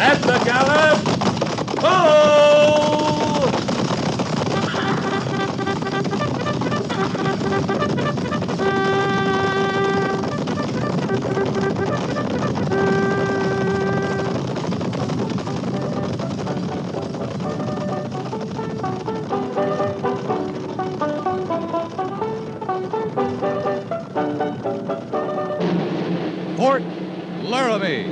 At the gallop! Ho! Fort Laramie.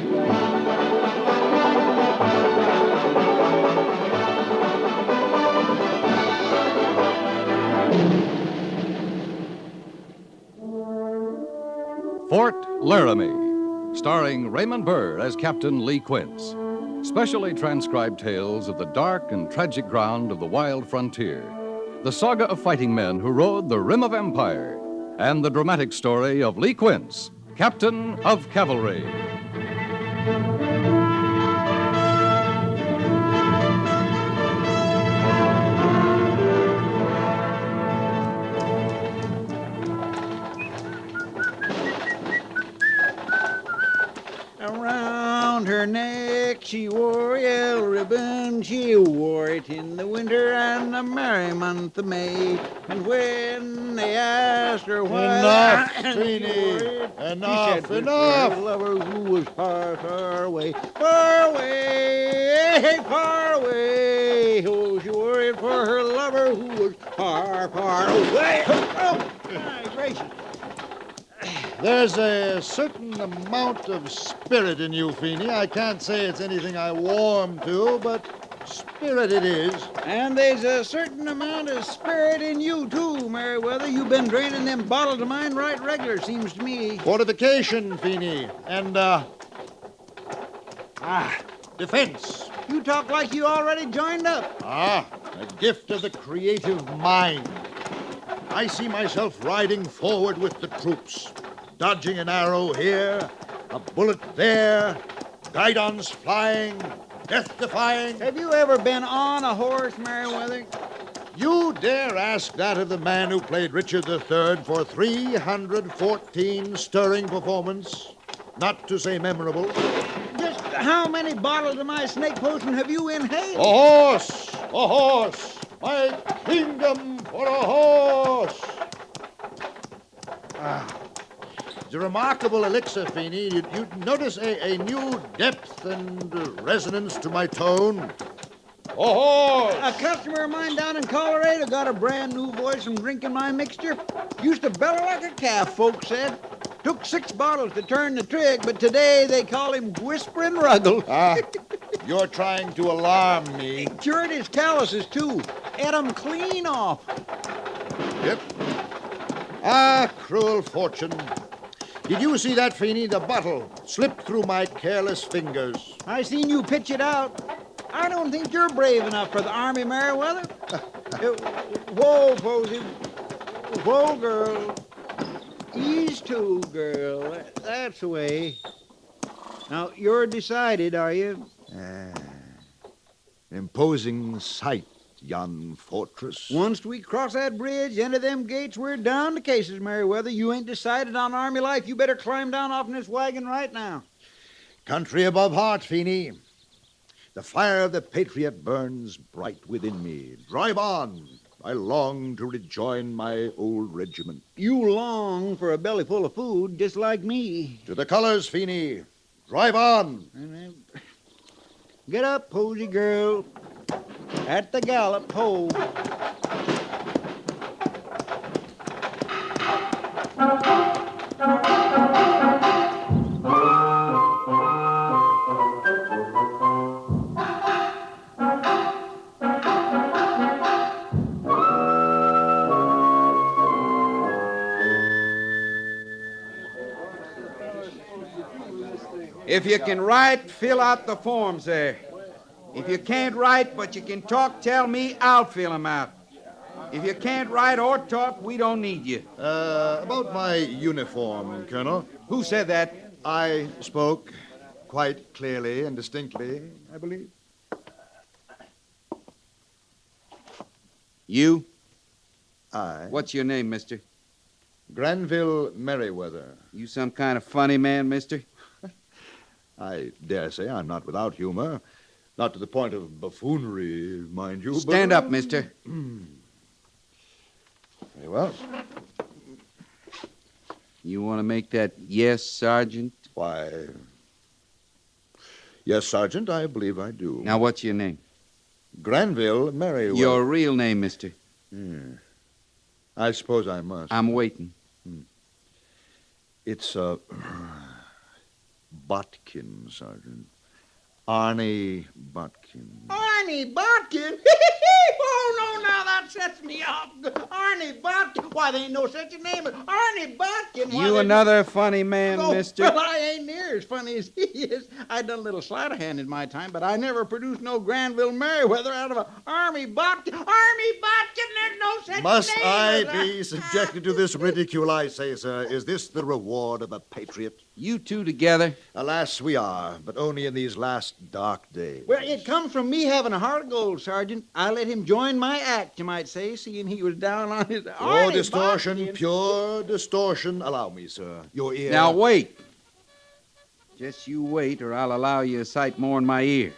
Fort Laramie, starring Raymond Burr as Captain Lee Quince. Specially transcribed tales of the dark and tragic ground of the wild frontier. The saga of fighting men who rode the rim of empire. And the dramatic story of Lee Quince, Captain of Cavalry. Around her neck she wore a yellow ribbon. She wore it in the winter and the merry month of May. And when they asked her why... Enough, she Trini. wore it, Enough, she said, enough. Her lover who was far, far away. Far away, far away. Oh, she wore it for her lover who was far, far away. Oh, my gracious. There's a certain amount of spirit in you, Feeney. I can't say it's anything I warm to, but spirit it is. And there's a certain amount of spirit in you, too, Merriweather. You've been draining them bottles of mine right regular, seems to me. Fortification, Feeney, and, defense. You talk like you already joined up. A gift of the creative mind. I see myself riding forward with the troops, dodging an arrow here, a bullet there, guidons flying, death-defying. Have you ever been on a horse, Merriweather? You dare ask that of the man who played Richard III for 314 stirring performance, not to say memorable. Just how many bottles of my snake potion have you inhaled? A horse! A horse! My kingdom for a horse! It's a remarkable elixir, Feeney. You'd notice a new depth and resonance to my tone. A horse! A customer of mine down in Colorado got a brand new voice from drinking my mixture. Used to bellow like a calf, folks said. Took 6 bottles to turn the trick, but today they call him Whispering Ruggles. You're trying to alarm me. Cured his calluses, too. Ate 'em clean off. Yep. Cruel fortune. Did you see that, Feeney? The bottle slipped through my careless fingers. I seen you pitch it out. I don't think you're brave enough for the Army, Merriweather. Whoa, Posey. Whoa, girl. Ease to, girl. That's the way. Now, you're decided, are you? Imposing sight, yon fortress. Once we cross that bridge, into them gates, we're down to cases, Merriweather. You ain't decided on Army life. You better climb down off in this wagon right now. Country above heart, Feeney. The fire of the patriot burns bright within me. Drive on. I long to rejoin my old regiment. You long for a belly full of food, just like me. To the colors, Feeney. Drive on. Get up, Posey girl. At the gallop, ho. If you can write, fill out the forms there. If you can't write, but you can talk, tell me, I'll fill them out. If you can't write or talk, we don't need you. About my uniform, Colonel. Who said that? I spoke quite clearly and distinctly, I believe. You? I. What's your name, mister? Granville Merriweather. You some kind of funny man, mister? I dare say I'm not without humor. Not to the point of buffoonery, mind you. Stand up, mister. Very well. You want to make that yes, Sergeant? Why, yes, Sergeant, I believe I do. Now, what's your name? Granville Merriweather. Your real name, mister. I suppose I must. I'm waiting. It's, Botkin, Sergeant. Arnie Botkin. Arnie Botkin? Oh, no, now that sets me off. Arnie Botkin? Why, there ain't no such a name as Arnie Botkin. Why, You another funny man, Oh, mister. well, I ain't near as funny as he is. I done a little sleight of hand in my time, but I never produced no Granville Merriweather out of a Army Botkin. Army Botkin, there's no such Must name I as that. be subjected to this ridicule, I say, sir? Is this the reward of a patriot? You two together? Alas, we are, but only in these last dark days. Well, it comes from me having a heart of gold, Sergeant. I let him join my act, you might say, seeing he was down on his... Pure Arnie distortion, Botkin. pure distortion. Allow me, sir. Your ear. Now, wait. Just you wait, or I'll allow you a sight more in my ear.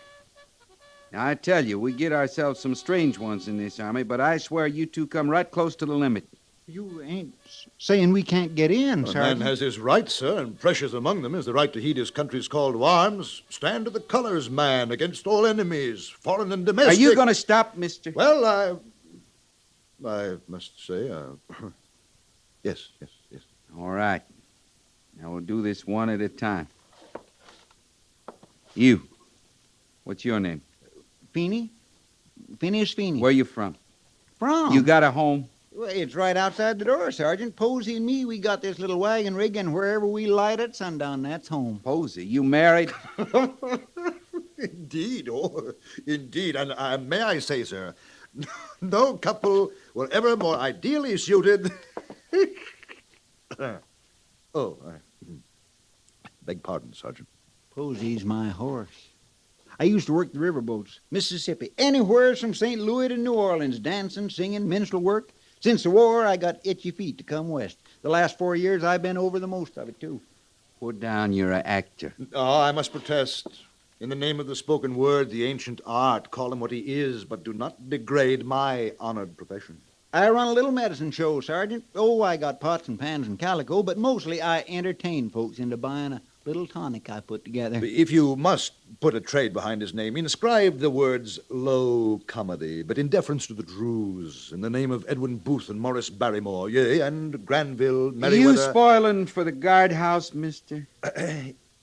Now, I tell you, we get ourselves some strange ones in this army, but I swear you two come right close to the limit. You ain't saying we can't get in, A man Sergeant. has his rights, sir, and precious among them is the right to heed his country's call to arms. Stand to the colors, man, against all enemies, foreign and domestic. Are you going to stop, mister? Well, I must say, yes. All right. Now, we'll do this one at a time. You. What's your name? Feeney? Phineas Feeney. Where you from? from? You got a home? Well, it's right outside the door, Sergeant. Posey and me, we got this little wagon rig, and wherever we light at sundown, that's home. Posey, you married? Indeed, indeed. And may I say, sir, no couple were ever more ideally suited. Beg pardon, Sergeant. Posey's my horse. I used to work the riverboats, Mississippi, anywhere from St. Louis to New Orleans, dancing, singing, minstrel work. Since the war, I got itchy feet to come west. The last 4 years, I've been over the most of it, too. Put down you're an actor. Oh, I must protest. In the name of the spoken word, the ancient art, call him what he is, but do not degrade my honored profession. I run a little medicine show, Sergeant. Oh, I got pots and pans and calico, but mostly I entertain folks into buying a little tonic I put together. If you must put a trade behind his name, inscribe the words low comedy, but in deference to the Drews, in the name of Edwin Booth and Morris Barrymore, yea, and Granville, Merriweather. You spoiling for the guardhouse, mister?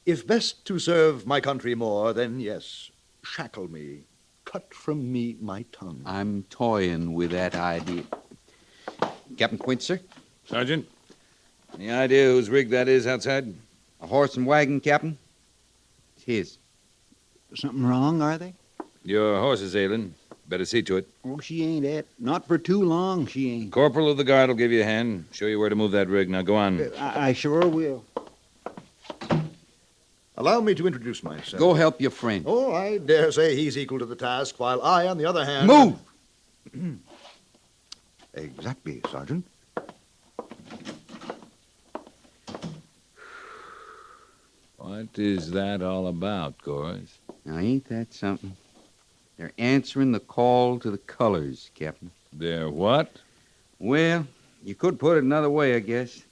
If best to serve my country more, then yes, shackle me, cut from me my tongue. I'm toying with that idea. Captain Quince, sir? Sergeant, any idea whose rig that is outside? A horse and wagon, Captain? It's his. Something wrong, are they? Your horse is ailing. Better see to it. Oh, she ain't at. Not for too long, she ain't. Corporal of the guard will give you a hand. Show you where to move that rig. Now go on. I sure will. Allow me to introduce myself. Go help your friend. Oh, I dare say he's equal to the task, while I, on the other hand... Move! Exactly, Sergeant. What is that all about, Gorse? Now, ain't that something? They're answering the call to the colors, Captain. They're what? Well, you could put it another way, I guess.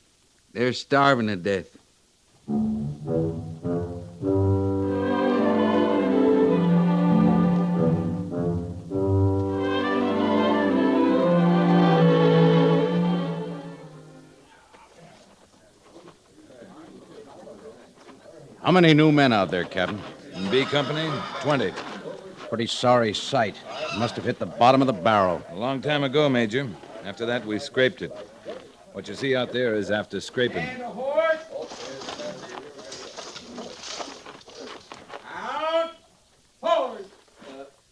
They're starving to death. How many new men out there, Captain? In B Company, 20. Pretty sorry sight. Must have hit the bottom of the barrel. A long time ago, Major. After that, we scraped it. What you see out there is after scraping. Out! Forward!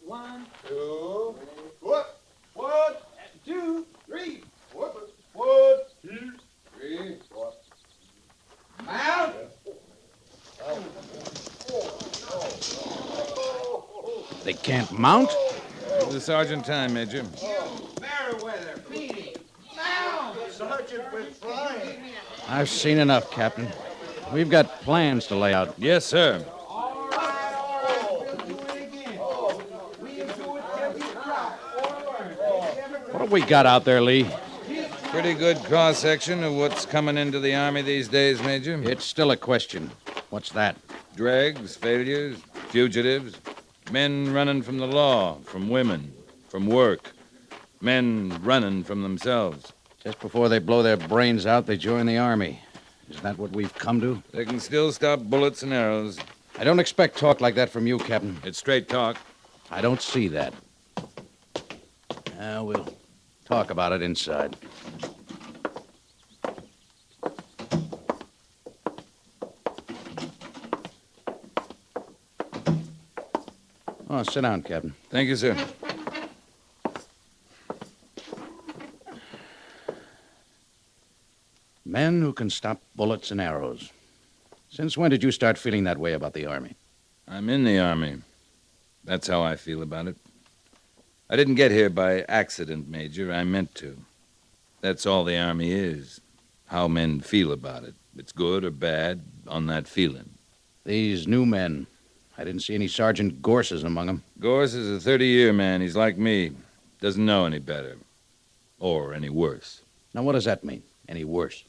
1, 2, 2, 3. Forward! 2, 3, 4. Out! They can't mount? Give the sergeant time, Major. Merriweather, Feeney. Now! Sergeant, we're flying. I've seen enough, Captain. We've got plans to lay out. Yes, sir. All What we got out there, Lee? Pretty good cross-section of what's coming into the Army these days, Major. It's still a question. What's that? Dregs, failures, fugitives, men running from the law, from women, from work, men running from themselves. Just before they blow their brains out, they join the Army. Is that what we've come to? They can still stop bullets and arrows. I don't expect talk like that from you, Captain. It's straight talk. I don't see that. We'll talk about it inside. Oh, sit down, Captain. Thank you, sir. Men who can stop bullets and arrows. Since when did you start feeling that way about the Army? I'm in the Army. That's how I feel about it. I didn't get here by accident, Major. I meant to. That's all the Army is. How men feel about it. It's good or bad on that feeling. These new men. I didn't see any Sergeant Gorses among them. Gorse is a 30-year man. He's like me. Doesn't know any better. Or any worse. Now, what does that mean? Any worse?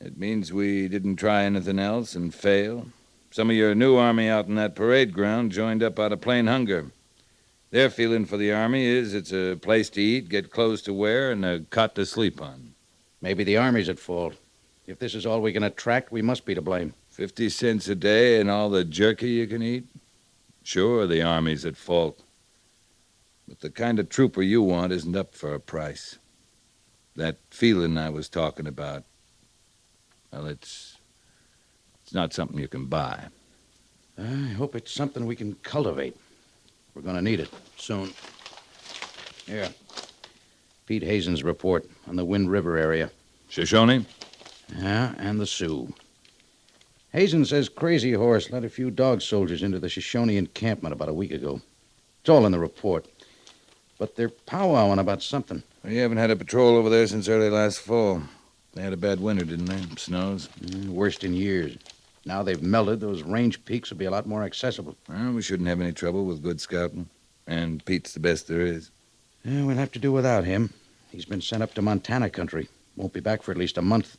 It means we didn't try anything else and fail. Some of your new Army out in that parade ground joined up out of plain hunger. Their feeling for the Army is it's a place to eat, get clothes to wear, and a cot to sleep on. Maybe the Army's at fault. If this is all we can attract, we must be to blame. 50 cents a day and all the jerky you can eat? Sure, the Army's at fault. But the kind of trooper you want isn't up for a price. That feeling I was talking about, well, it's not something you can buy. I hope it's something we can cultivate. We're going to need it soon. Here. Pete Hazen's report on the Wind River area. Shoshone? Yeah, and the Sioux. Hazen says Crazy Horse led a few dog soldiers into the Shoshone encampment about a week ago. It's all in the report. But they're powwowing about something. We haven't had a patrol over there since early last fall. They had a bad winter, didn't they? Snows? Worst in years. Now they've melted, those range peaks will be a lot more accessible. Well, we shouldn't have any trouble with good scouting. And Pete's the best there is. Yeah, we'll have to do without him. He's been sent up to Montana country. Won't be back for at least a month.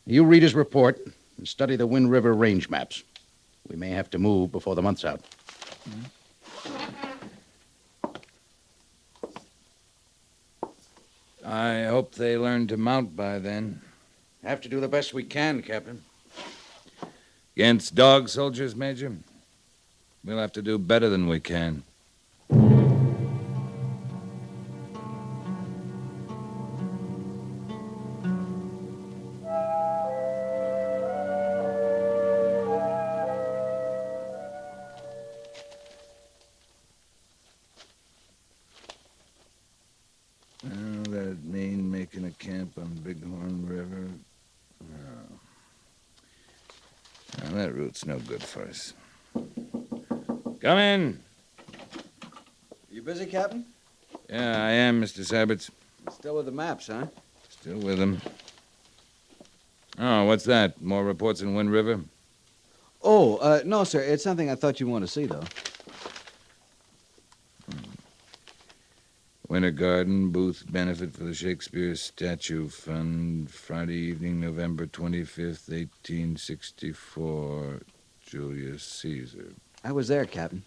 You read his report and study the Wind River range maps. We may have to move before the month's out. I hope they learn to mount by then. Have to do the best we can, Captain. Against dog soldiers, Major? We'll have to do better than we can. That'd mean making a camp on Bighorn River. No. Now, that route's no good for us. Come in. You busy, Captain? Yeah, I am, Mr. Seiberts. Still with the maps, huh? Still with him. Oh, what's that? More reports in Wind River? Oh, no, sir. It's something I thought you'd want to see, though. Winter Garden, Booth Benefit for the Shakespeare Statue Fund, Friday evening, November 25th, 1864, Julius Caesar. I was there, Captain.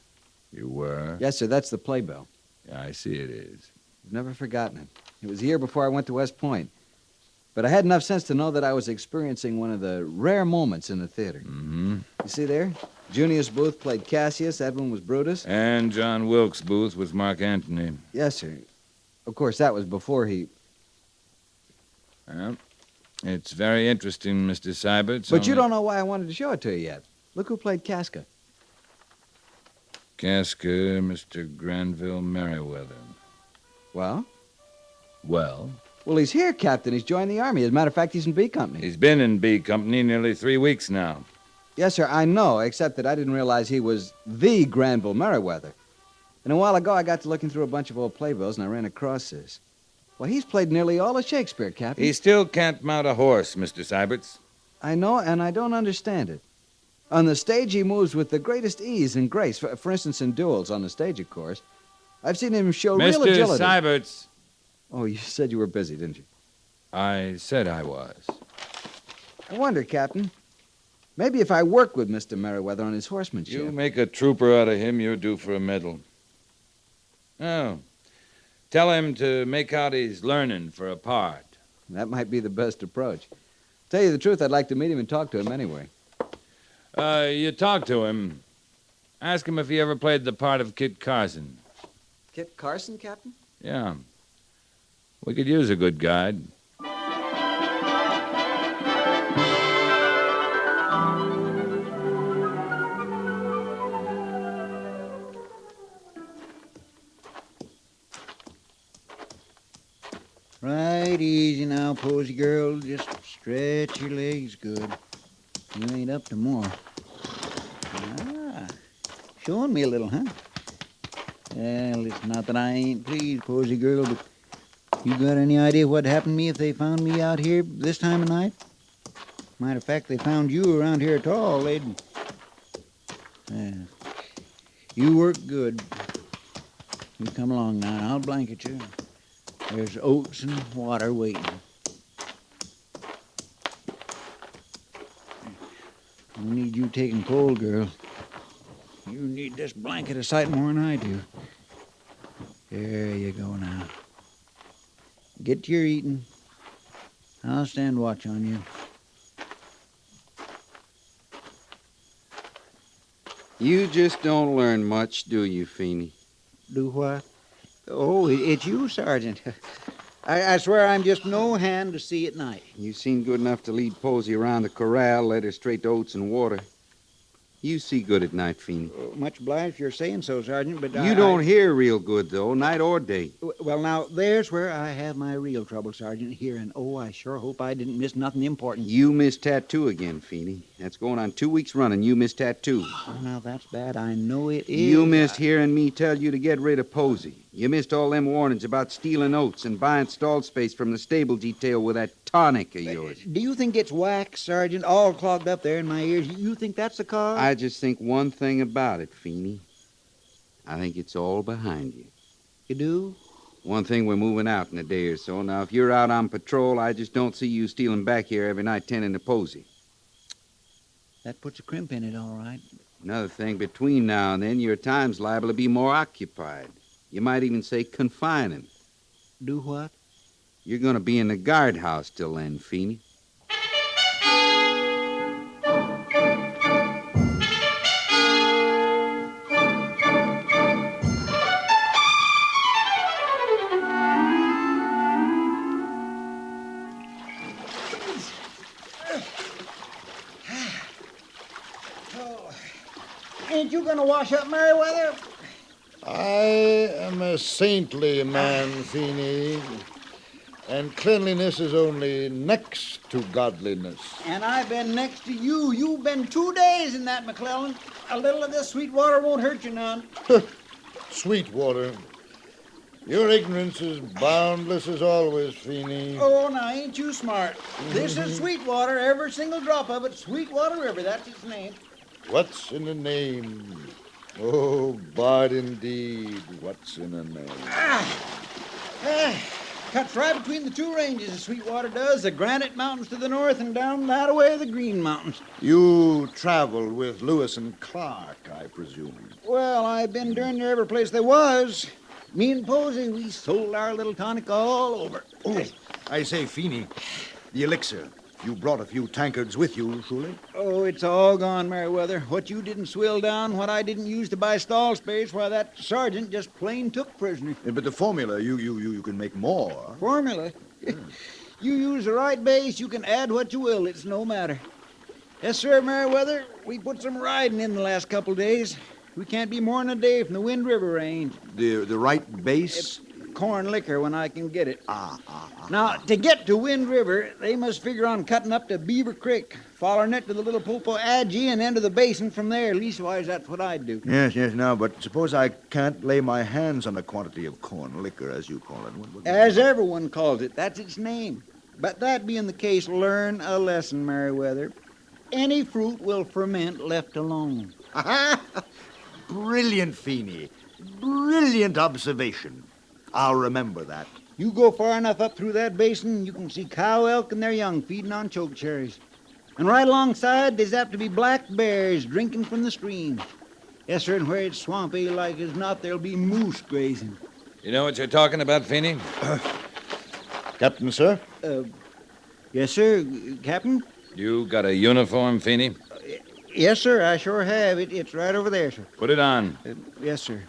You were? Yes, sir. That's the playbill. Yeah, I see it is. I've never forgotten it. It was a year before I went to West Point. But I had enough sense to know that I was experiencing one of the rare moments in the theater. Mm-hmm. You see there? Junius Booth played Cassius, Edwin was Brutus. And John Wilkes Booth was Mark Antony. Yes, sir. Of course, that was before he... Well, it's very interesting, Mr. Seiberts. But you don't know why I wanted to show it to you yet. Look who played Casca. Casca, Mr. Granville Merriweather. Well? Well? Well, he's here, Captain. He's joined the Army. As a matter of fact, he's in B Company. He's been in B Company nearly 3 weeks now. Yes, sir, I know, except that I didn't realize he was the Granville Merriweather. And a while ago, I got to looking through a bunch of old playbills, and I ran across this. Well, he's played nearly all of Shakespeare, Captain. He still can't mount a horse, Mr. Seiberts. I know, and I don't understand it. On the stage, he moves with the greatest ease and grace. For instance, in duels, on the stage, of course. I've seen him show real agility. Mr. Seiberts, Oh, you said you were busy, didn't you? I said I was. I wonder, Captain. Maybe if I work with Mr. Merriweather on his horsemanship. You make a trooper out of him, you're due for a medal. Oh. Tell him to make out he's learning for a part. That might be the best approach. Tell you the truth, I'd like to meet him and talk to him anyway. You talk to him. Ask him if he ever played the part of Kit Carson. Kit Carson, Captain? Yeah. We could use a good guide. Right easy now, Posy girl. Just stretch your legs good. You ain't up to more. Ah, showing me a little, huh? Well, it's not that I ain't pleased, Posy girl, but you got any idea what'd happen to me if they found me out here this time of night? Matter of fact, they found you around here at all, they'd... you work good. You come along now, and I'll blanket you. There's oats and water waiting. I don't need you taking cold, girl. You need this blanket a sight more than I do. There you go now. Get to your eating. I'll stand watch on you. You just don't learn much, do you, Feeney? Do what? Oh, it's you, Sergeant. I swear I'm just no hand to see at night. You seem good enough to lead Posy around the corral, led her straight to oats and water. You see good at night, Feeney. Much obliged if you're saying so, Sergeant, but You don't hear real good, though, night or day. Well, now, there's where I have my real trouble, Sergeant, hearing. Oh, I sure hope I didn't miss nothing important. You missed tattoo again, Feeney. That's going on 2 weeks running. You missed tattoo. Oh, now, that's bad. I know it is. You missed hearing me tell you to get rid of Posy. You missed all them warnings about stealing oats and buying stall space from the stable detail with that tonic of yours. Do you think it's wax, Sergeant, all clogged up there in my ears? You think that's the cause? I just think one thing about it, Feeney. I think it's all behind you. You do? One thing, we're moving out in a day or so. Now, if you're out on patrol, I just don't see you stealing back here every night tending to Posy. That puts a crimp in it, all right. Another thing, between now and then, your time's liable to be more occupied. You might even say confining. Do what? You're going to be in the guardhouse till then, Feeney. Ain't you gonna wash up, Merriweather? I am a saintly man, Feeney, and cleanliness is only next to godliness. And I've been next to you. You've been 2 days in that, McClellan. A little of this sweet water won't hurt you none. Sweetwater. Your ignorance is boundless as always, Feeney. Oh, now, ain't you smart? This is Sweetwater, every single drop of it. Sweetwater River, that's its name. What's in a name? Oh, Bard indeed, what's in a name? Cuts right between the two ranges, the Sweetwater does. The Granite Mountains to the north and down that away the Green Mountains. You traveled with Lewis and Clark, I presume. Well, I've been darn near every place there was. Me and Posy, we sold our little tonic all over. Oh, I say, Feeney, the elixir. You brought a few tankards with you, surely? Oh, it's all gone, Merriweather. What you didn't swill down, what I didn't use to buy stall space, why, that sergeant just plain took prisoner. But the formula, you can make more. Formula? You use the right base, you can add what you will. It's no matter. Yes, sir, Merriweather. We put some riding in the last couple days. We can't be more than a day from the Wind River range. The right base? Corn liquor when I can get it. Now, to get to Wind River, they must figure on cutting up to Beaver Creek, following it to the little Pulpo Adjie and into the basin from there. Leastwise, that's what I'd do. Yes, now, but suppose I can't lay my hands on a quantity of corn liquor, as you call it. What As everyone calls it, that's its name. But that being the case, learn a lesson, Merriweather. Any fruit will ferment left alone. Brilliant, Feeney. Brilliant observation. I'll remember that. You go far enough up through that basin, you can see cow elk and their young feeding on choke cherries. And right alongside, there's apt to be black bears drinking from the stream. Yes, sir, and where it's swampy like as not, there'll be moose grazing. You know what you're talking about, Feeney? Captain, sir? Yes, sir, Captain? You got a uniform, Feeney? Yes, sir, I sure have. It's right over there, sir. Put it on. Yes, sir.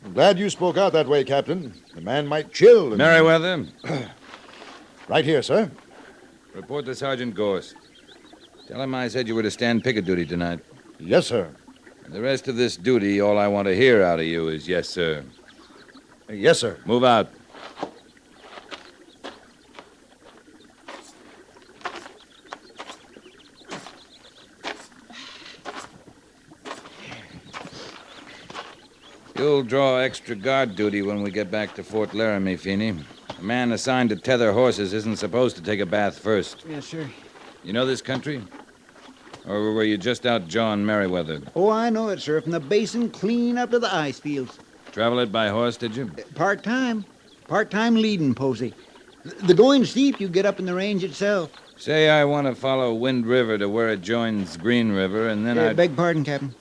I'm glad you spoke out that way, Captain. The man might chill. And... Merriweather, Right here, sir. report to Sergeant Gorse. Tell him I said you were to stand picket duty tonight. Yes, sir. And the rest of this duty, all I want to hear out of you is yes, sir. Yes, sir. Move out. You'll draw extra guard duty when we get back to Fort Laramie, Feeney. A man assigned to tether horses isn't supposed to take a bath first. Yes, sir. You know this country? Or were you just out jawing Merriweather? Oh, I know it, sir. From the basin clean up to the ice fields. Travel it by horse, did you? Part-time. Part-time leading, Posey. The going steep you get up in the range itself. Say I want to follow Wind River to where it joins Green River, and then I... Beg pardon, Captain.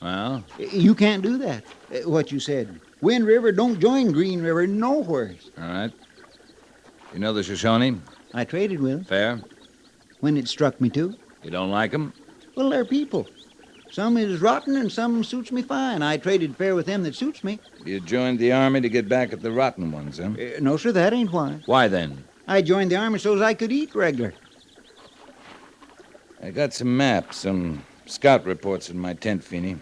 Well? You can't do that, what you said. Wind River don't join Green River nowhere. All right. You know the Shoshone? I traded with 'em Fair? when it struck me to. You don't like 'em? Well, they're people. Some is rotten and some suits me fine. I traded fair with them that suits me. You joined the Army to get back at the rotten ones, huh? No, sir, that ain't why. Why then? I joined the Army so's I could eat regular. I got some maps, some scout reports in my tent, Feeney.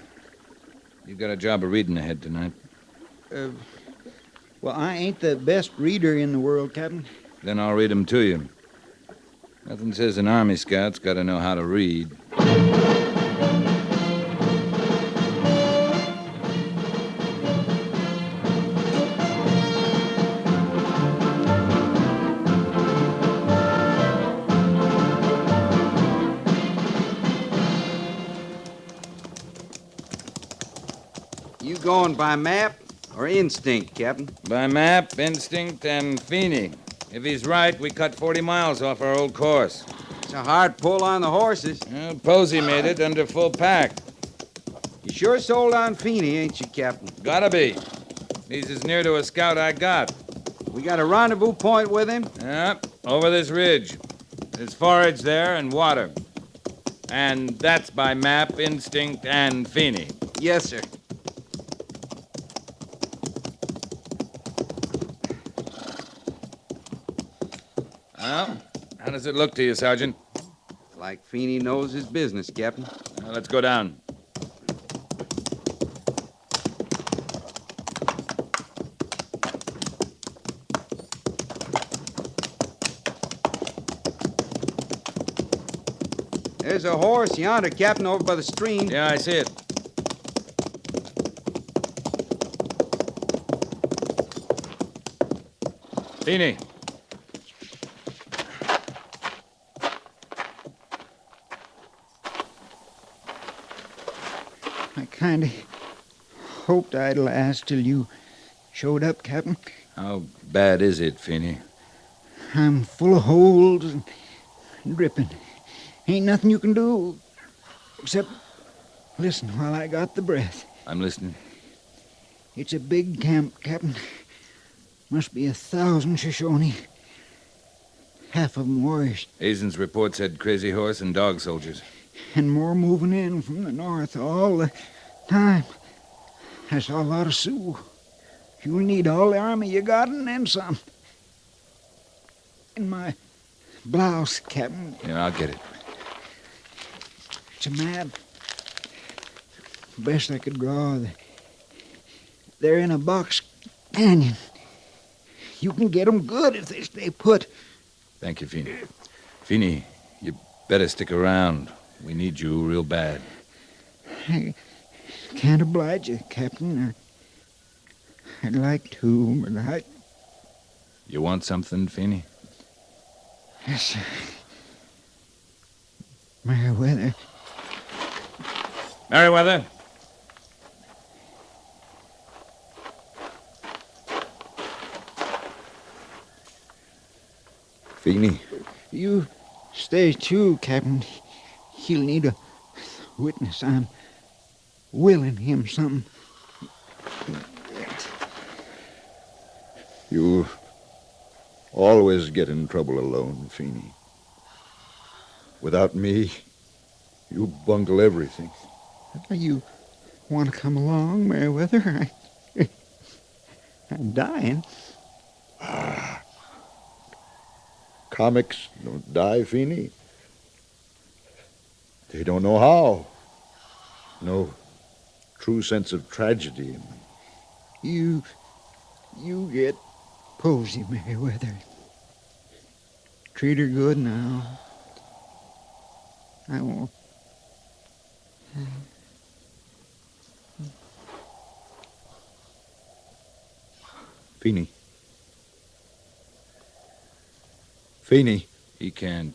You got a job of reading ahead tonight. Well, I ain't the best reader in the world, Captain. Then I'll read 'em to you. Nothing says an Army scout's got to know how to read. You going by map or instinct, Captain? By map, instinct, and Feeney. If he's right, we cut 40 miles off our old course. It's a hard pull on the horses. Well, Posey made it under full pack. You sure sold on Feeney, ain't you, Captain? Gotta be. He's as near to a scout I got. We got a rendezvous point with him? Yep, over this ridge. There's forage there and water. And that's by map, instinct, and Feeney. Yes, sir. Well, how does it look to you, Sergeant? Like Feeney knows his business, Captain. Now, let's go down. There's a horse yonder, Captain, over by the stream. Yeah, I see it. Feeney. I kind of hoped I'd last till you showed up, Captain. How bad is it, Feeney? I'm full of holes and dripping. Ain't nothing you can do except listen while I got the breath. I'm listening. It's a big camp, Captain. Must be 1,000 Shoshone. Half of 'em warriors. Hazen's report said crazy horse and dog soldiers. And more moving in from the north all the time. I saw a lot of Sioux. You'll need all the army you got and then some. In my blouse, Captain. Yeah, I'll get it. It's a map. Best I could draw. They're in a box canyon. You can get 'em good if they stay put. Thank you, Feeney. Feeney, you better stick around. We need you real bad. I can't oblige you, Captain. I'd like to, but You want something, Feeney? Yes, sir. Merriweather. Merriweather. Feeney. You stay too, Captain. He'll need a witness. I'm willing him something. You always get in trouble alone, Feeney. Without me, you bungle everything. You want to come along, Meriwether? I'm dying. Comics don't die, Feeney. They don't know how. No true sense of tragedy in them. You get Posey, Meriwether. Treat her good now. I won't. Feeney. Feeney. He can't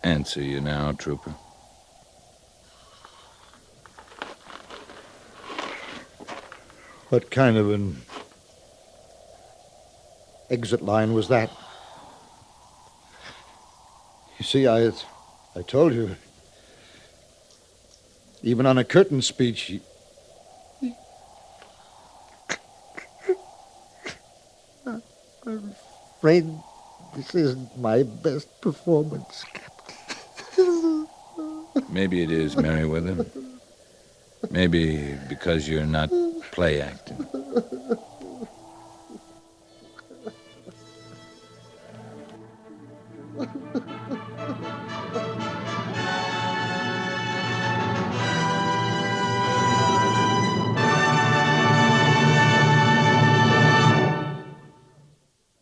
answer you now, Trooper. What kind of an exit line was that? You see, I told you. Even on a curtain speech, I'm afraid this isn't my best performance, Captain. Maybe it is, Meriwether. Maybe because you're not play acting.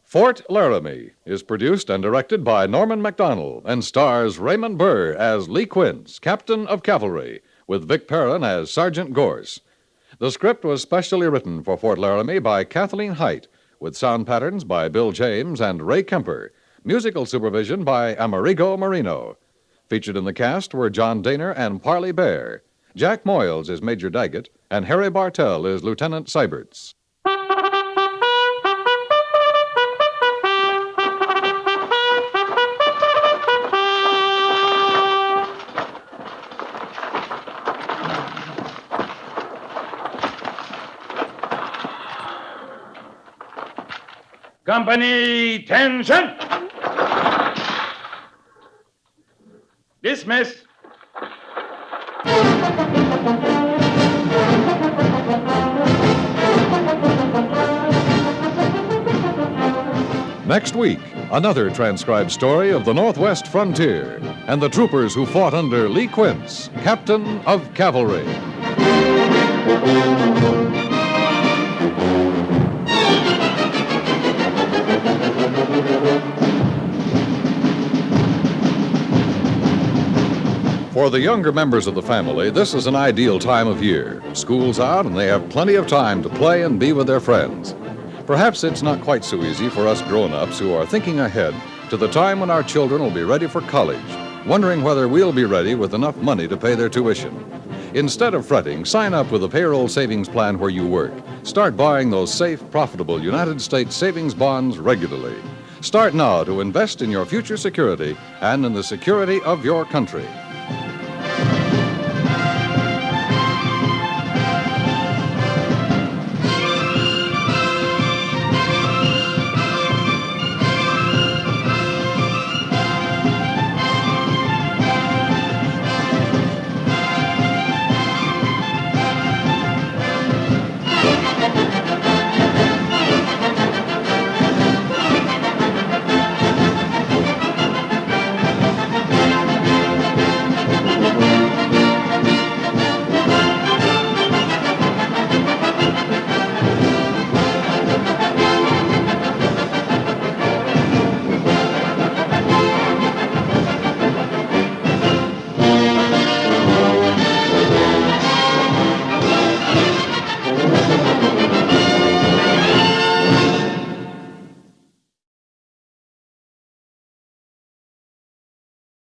Fort Laramie is produced and directed by Norman Macdonnell and stars Raymond Burr as Lee Quince, Captain of Cavalry, with Vic Perrin as Sergeant Gorse. The script was specially written for Fort Laramie by Kathleen Hite, with sound patterns by Bill James and Ray Kemper, musical supervision by Amerigo Marino. Featured in the cast were John Dehner and Parley Baer. Jack Moyles is Major Daggett, and Harry Bartell is Lieutenant Seiberts. Company, tension! Dismiss. Next week, another transcribed story of the Northwest frontier and the troopers who fought under Lee Quince, Captain of Cavalry. For the younger members of the family, this is an ideal time of year. School's out and they have plenty of time to play and be with their friends. Perhaps it's not quite so easy for us grown-ups who are thinking ahead to the time when our children will be ready for college, wondering whether we'll be ready with enough money to pay their tuition. Instead of fretting, sign up with a payroll savings plan where you work. Start buying those safe, profitable United States savings bonds regularly. Start now to invest in your future security and in the security of your country.